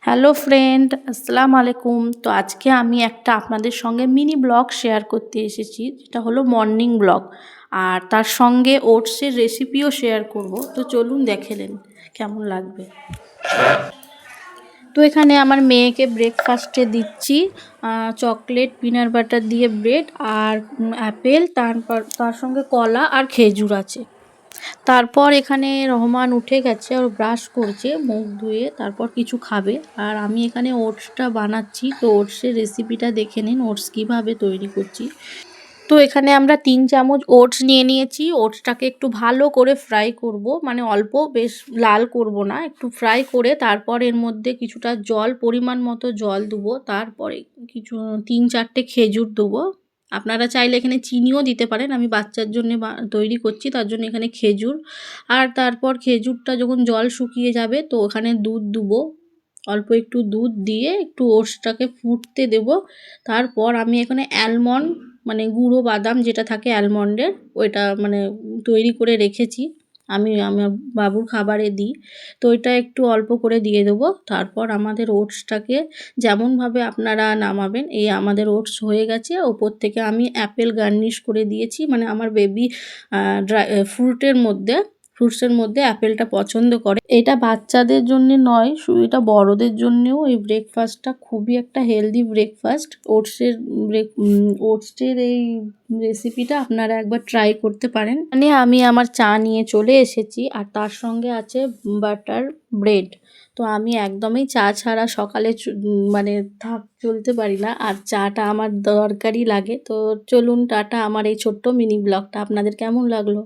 Hello friend, আসসালামু আলাইকুম। তো আজকে আমি একটা আপনাদের সঙ্গে মিনি ব্লগ শেয়ার করতে এসেছি, যেটা হলো মর্নিং ব্লগ। আর তার সঙ্গে ওটসের রেসিপিও শেয়ার করব। তো চলুন দেখে নেন কেমন লাগবে। তো এখানে আমার মেয়েকে ব্রেকফাস্টে দিচ্ছি চকলেট পিনাট বাটার দিয়ে ব্রেড আর অ্যাপেল, তার সঙ্গে কলা আর খেজুর আছে। তারপর এখানে রহমান উঠে গেছে, ওর ব্রাশ করছে, মুখ ধুয়ে তারপর কিছু খাবে। আর আমি এখানে ওটসটা বানাচ্ছি। তো ওটসের রেসিপিটা দেখে নিন, ওটস কীভাবে তৈরি করছি। তো এখানে আমরা 3 চামচ ওটস নিয়ে নিয়েছি। ওটসটাকে একটু ভালো করে ফ্রাই করব, মানে অল্প, বেশ লাল করব না, একটু ফ্রাই করে তারপর এর মধ্যে কিছুটা জল, পরিমাণ মতো জল দেবো। তারপরে কিছু 3-4টে খেজুর দেবো। আপনারা চাইলে এখানে চিনিও দিতে পারেন। আমি বাচ্চার জন্য তৈরি করছি, তার জন্য এখানে খেজুর। আর তারপর খেজুরটা যখন জল শুকিয়ে যাবে তো ওখানে দুধ দেবো। অল্প একটু দুধ দিয়ে একটু ওটসটাকে ফুটতে দেব। তারপর আমি এখানে অ্যালমন্ড, মানে গুঁড়ো বাদাম যেটা থাকে অ্যালমন্ডের, ওইটা মানে তৈরি করে রেখেছি। আমি আমার বাবুর খাবারে দিই। তো ওইটা একটু অল্প করে দিয়ে দেবো। তারপর আমাদের ওটসটাকে যেমনভাবে আপনারা নামাবেন, এই আমাদের ওটস হয়ে গেছে। ওপর থেকে আমি অ্যাপেল গার্নিশ করে দিয়েছি, মানে আমার বেবি ড্রাই ফ্রুটসের মধ্যে অ্যাপেলটা পছন্দ করে। এটা বাচ্চাদের জন্য নয়, শুধু এটা বড়দের জন্যেও এই ব্রেকফাস্টটা খুবই একটা হেলদি ব্রেকফাস্ট। ওটসের এই রেসিপিটা আপনারা একবার ট্রাই করতে পারেন। মানে আমি আমার চা নিয়ে চলে এসেছি, আর তার সঙ্গে আছে বাটার ব্রেড। তো আমি একদমই চা ছাড়া সকালে মানে চলতে পারি না, আর চাটা আমার দরকারই লাগে। তো চলুন, টাটা। আমার এই ছোট্ট মিনি ব্লগটা আপনাদের কেমন লাগলো?